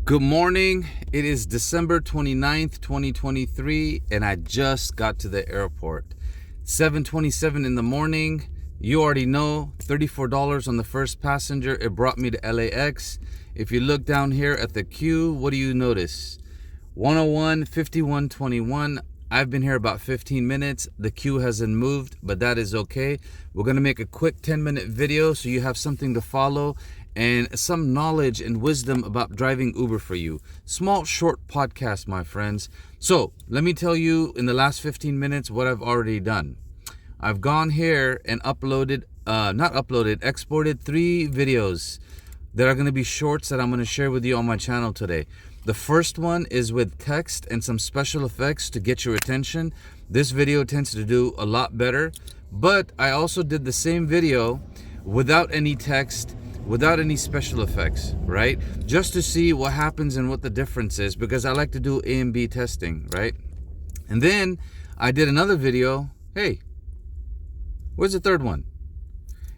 Good morning. It is December 29th, 2023, and I just got to the airport. 7:27 in the morning. You already know, $34 on the first passenger. It brought me to LAX. If you look down here at the queue, what do you notice? 101, 5121. I've been here about 15 minutes. The queue hasn't moved, but that is okay. We're going to make a quick 10-minute video so you have something to follow and some knowledge and wisdom about driving Uber for you. Small, short podcast, my friends. So let me tell you in the last 15 minutes what I've already done. I've gone here and exported 3 videos that are going to be shorts that I'm going to share with you on my channel today. The first one is with text and some special effects to get your attention. This video tends to do a lot better, but I also did the same video without any text, without any special effects, right? Just to see what happens and what the difference is, because I like to do A and B testing, right? And then I did another video. Hey, where's the third one?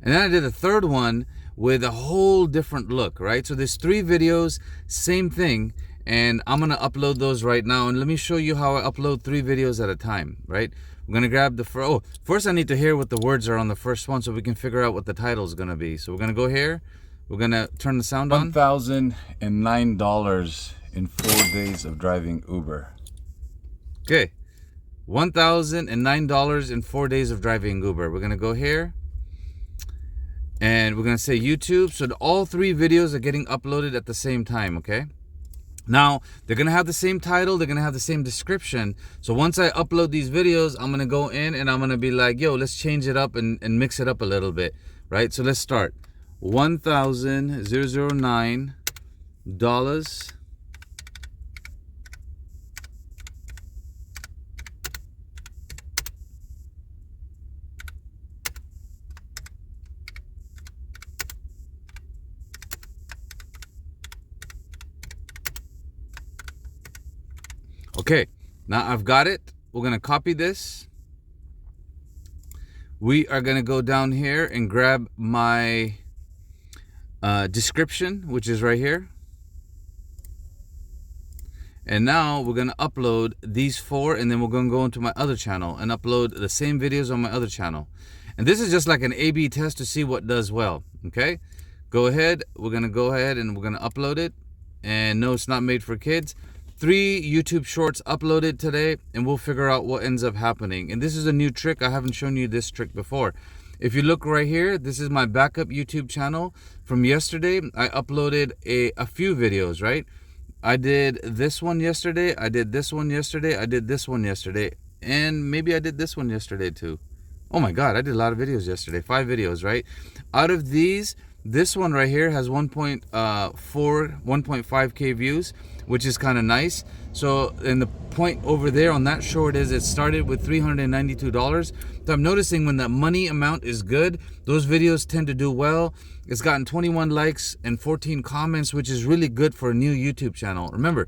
And then I did a third one with a whole different look, right? So there's 3 videos, same thing, and I'm gonna upload those right now. And let me show you how I upload 3 videos at a time, right? I'm gonna grab the first I need to hear what the words are on the first one so we can figure out what the title is gonna be. So we're gonna go here. We're gonna turn the sound on. $1,009 in 4 days of driving Uber. Okay, $1,009 in 4 days of driving Uber. We're gonna go here and we're gonna say YouTube. So all 3 videos are getting uploaded at the same time, okay? Now, they're going to have the same title. They're going to have the same description. So once I upload these videos, I'm going to go in and I'm going to be like, yo, let's change it up and mix it up a little bit, right? So let's start. $1,009. Okay, now I've got it. We're going to copy this. We are going to go down here and grab my description, which is right here. And now we're going to upload these 4, and then we're going to go into my other channel and upload the same videos on my other channel. And this is just like an A/B test to see what does well, okay? Go ahead. We're going to go ahead and we're going to upload it. And no, it's not made for kids. 3 YouTube shorts uploaded today, and we'll figure out what ends up happening. And this is a new trick. I haven't shown you this trick before. If you look right here, this is my backup YouTube channel from yesterday. I uploaded a few videos, right? I did this one yesterday. I did this one yesterday. I did this one yesterday. And maybe I did this one yesterday too. Oh my God, I did a lot of videos yesterday. 5 videos, right? Out of these, this one right here has 1.5K views, which is kind of nice. So, and the point over there on that short is it started with $392. So I'm noticing when the money amount is good, those videos tend to do well. It's gotten 21 likes and 14 comments, which is really good for a new YouTube channel. Remember,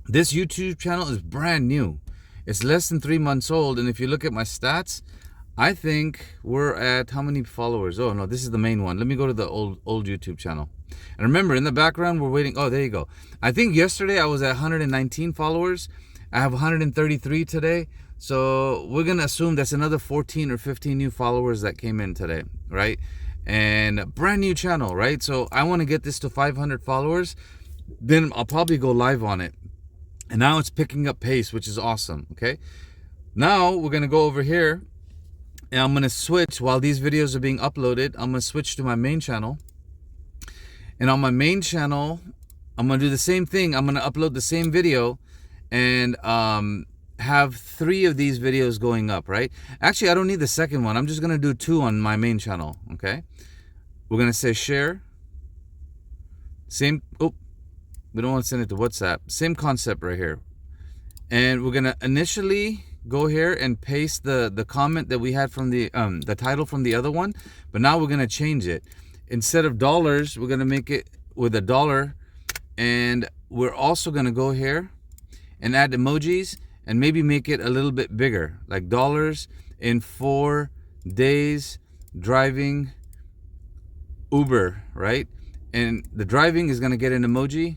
this YouTube channel is brand new. It's less than 3 months old. And if you look at my stats, I think we're at how many followers? Oh no, this is the main one. Let me go to the old YouTube channel. And remember, in the background, we're waiting. Oh, there you go. I think yesterday I was at 119 followers. I have 133 today. So we're going to assume that's another 14 or 15 new followers that came in today, right? And a brand new channel, right? So I want to get this to 500 followers. Then I'll probably go live on it. And now it's picking up pace, which is awesome, okay? Now we're going to go over here. And I'm going to switch, while these videos are being uploaded, I'm going to switch to my main channel. And on my main channel, I'm going to do the same thing. I'm going to upload the same video and have 3 of these videos going up, right? Actually, I don't need the second one. I'm just going to do 2 on my main channel, okay? We're going to say share. Same, we don't want to send it to WhatsApp. Same concept right here. And we're going to initially go here and paste the comment that we had from the title from the other one, but now we're going to change it. Instead of dollars, we're going to make it with $1, and we're also going to go here and add emojis and maybe make it a little bit bigger, like dollars in 4 days driving Uber, right? And the driving is going to get an emoji,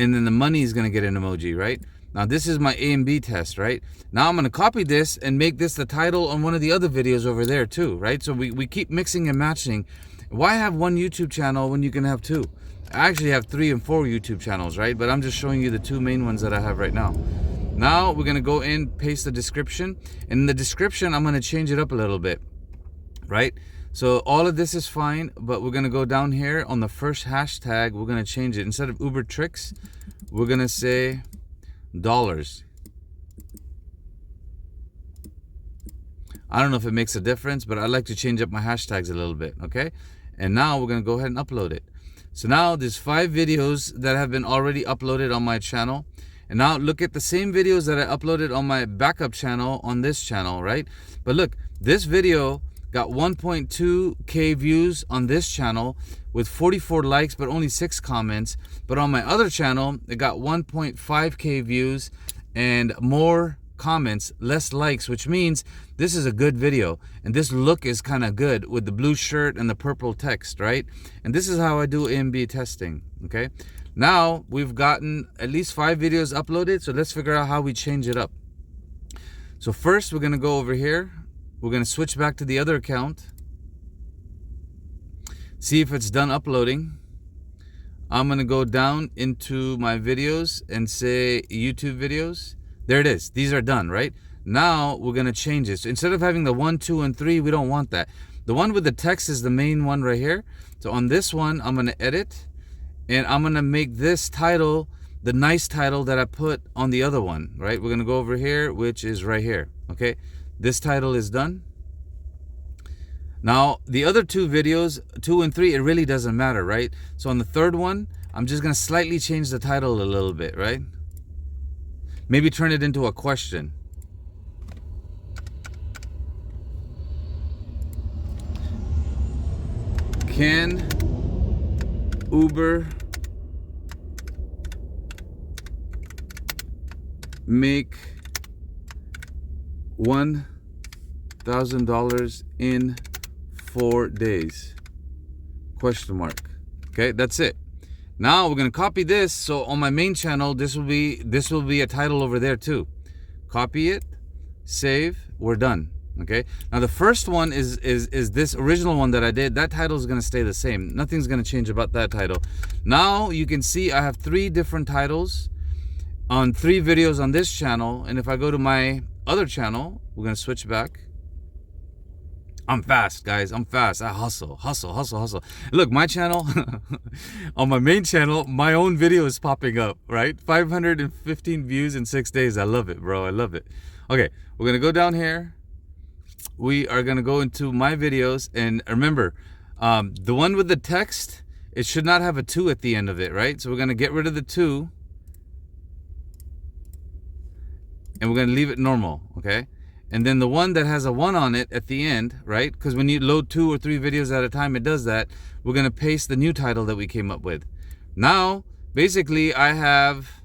and then the money is going to get an emoji, right? Now this is my A and B test, right? Now I'm going to copy this and make this the title on one of the other videos over there too, right? So we keep mixing and matching. Why have one YouTube channel when you can have two? I actually have 3 and 4 YouTube channels, right? But I'm just showing you the 2 main ones that I have right now. Now we're going to go in, paste the description. And in the description, I'm going to change it up a little bit, right? So all of this is fine, but we're going to go down here on the first hashtag. We're going to change it. Instead of Uber tricks, we're going to say dollars. I don't know if it makes a difference, but I like to change up my hashtags a little bit, okay? And now we're going to go ahead and upload it. So now there's 5 videos that have been already uploaded on my channel. And now look at the same videos that I uploaded on my backup channel on this channel, right? But look, this video got 1.2K views on this channel with 44 likes, but only 6 comments. But on my other channel, it got 1.5K views and more comments, less likes, which means this is a good video. And this look is kind of good with the blue shirt and the purple text, right? And this is how I do A and B testing, okay? Now we've gotten at least 5 videos uploaded, so let's figure out how we change it up. So first we're going to go over here. We're going to switch back to the other account. See if it's done uploading. I'm going to go down into my videos and say YouTube videos. There it is. These are done, right? Now we're going to change it. So instead of having the 1, 2, and 3, we don't want that. The one with the text is the main one right here. So on this one, I'm going to edit. And I'm going to make this title the nice title that I put on the other one, right? We're going to go over here, which is right here, okay? This title is done. Now, the other 2 videos, 2 and 3, it really doesn't matter, right? So on the third one, I'm just going to slightly change the title a little bit, right? Maybe turn it into a question. Can Uber make $1,000 in 4 days? Question mark. Okay, that's it. Now we're gonna copy this. So on my main channel, this will be a title over there too. Copy it, save. We're done. Okay. Now the first one is this original one that I did. That title is gonna stay the same. Nothing's gonna change about that title. Now you can see I have 3 different titles on 3 videos on this channel. And if I go to my other channel, we're gonna switch back. I'm fast, guys. I'm fast. I hustle. Look, my channel, on my main channel, my own video is popping up, right? 515 views in 6 days. I love it, bro. I love it. Okay, we're gonna go down here. We are gonna go into my videos, and remember, the one with the text, it should not have a 2 at the end of it, right? So we're gonna get rid of the 2, and we're gonna leave it normal, okay? And then the one that has a 1 on it at the end, right? Because when you load 2 or 3 videos at a time, it does that. We're gonna paste the new title that we came up with. Now, basically, I have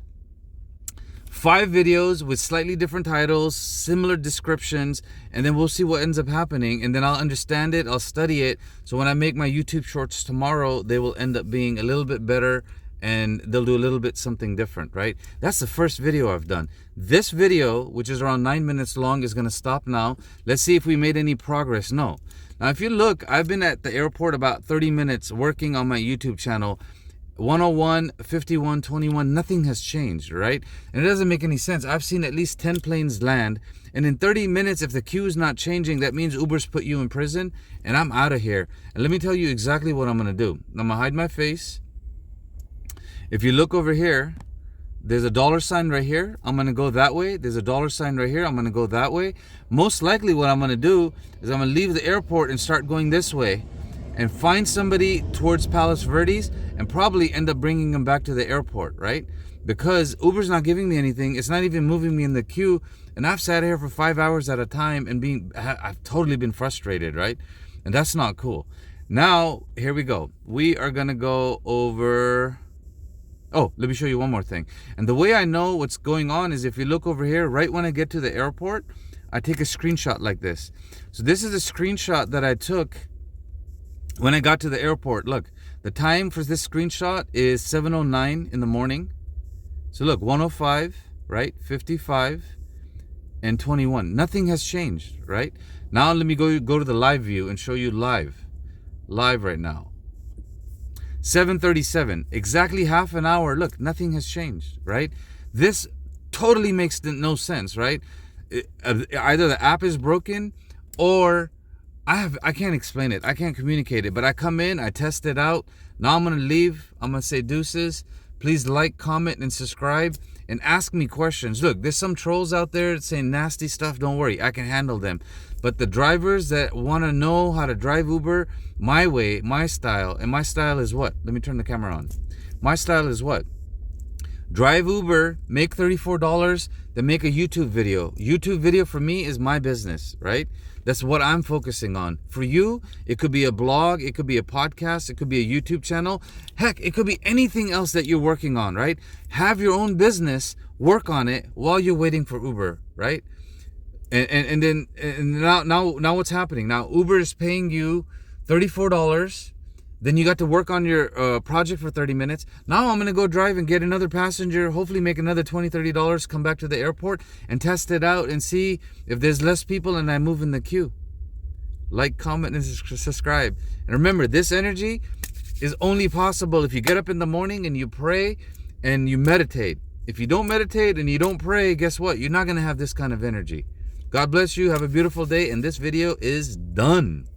5 videos with slightly different titles, similar descriptions, and then we'll see what ends up happening. And then I'll understand it, I'll study it. So when I make my YouTube shorts tomorrow, they will end up being a little bit better, and they'll do a little bit something different, right? That's the first video I've done. This video, which is around 9 minutes long, is gonna stop now. Let's see if we made any progress. No. Now, if you look, I've been at the airport about 30 minutes working on my YouTube channel. 101, 51, 21, nothing has changed, right? And it doesn't make any sense. I've seen at least 10 planes land, and in 30 minutes, if the queue is not changing, that means Uber's put you in prison, and I'm out of here. And let me tell you exactly what I'm gonna do. I'm gonna hide my face. If you look over here, there's a $sign right here. I'm gonna go that way. There's a $sign right here. I'm gonna go that way. Most likely what I'm gonna do is I'm gonna leave the airport and start going this way and find somebody towards Palos Verdes and probably end up bringing them back to the airport, right? Because Uber's not giving me anything. It's not even moving me in the queue. And I've sat here for 5 hours at a time and I've totally been frustrated, right? And that's not cool. Now, here we go. We are gonna go over... Oh, let me show you one more thing. And the way I know what's going on is if you look over here, right when I get to the airport, I take a screenshot like this. So this is a screenshot that I took when I got to the airport. Look, the time for this screenshot is 7:09 in the morning. So look, 105, right? 55 and 21. Nothing has changed, right? Now let me go to the live view and show you live right now. 7:37, exactly half an hour. Look, nothing has changed, right? This totally makes no sense, right? Either the app is broken or I can't explain it. I can't communicate it. But I come in, I test it out. Now I'm gonna leave. I'm gonna say deuces. Please like, comment, and subscribe, and ask me questions. Look, there's some trolls out there saying nasty stuff. Don't worry, I can handle them. But the drivers that want to know how to drive Uber my way, my style, and my style is what? Let me turn the camera on. My style is what? Drive Uber, make $34, then make a YouTube video. YouTube video for me is my business, right? That's what I'm focusing on. For you, it could be a blog, it could be a podcast, it could be a YouTube channel. Heck, it could be anything else that you're working on, right? Have your own business, work on it while you're waiting for Uber, right? And then now what's happening? Now Uber is paying you $34. Then you got to work on your project for 30 minutes. Now I'm going to go drive and get another passenger, hopefully make another $20, $30, come back to the airport and test it out and see if there's less people and I move in the queue. Like, comment, and subscribe. And remember, this energy is only possible if you get up in the morning and you pray and you meditate. If you don't meditate and you don't pray, guess what? You're not going to have this kind of energy. God bless you. Have a beautiful day. And this video is done.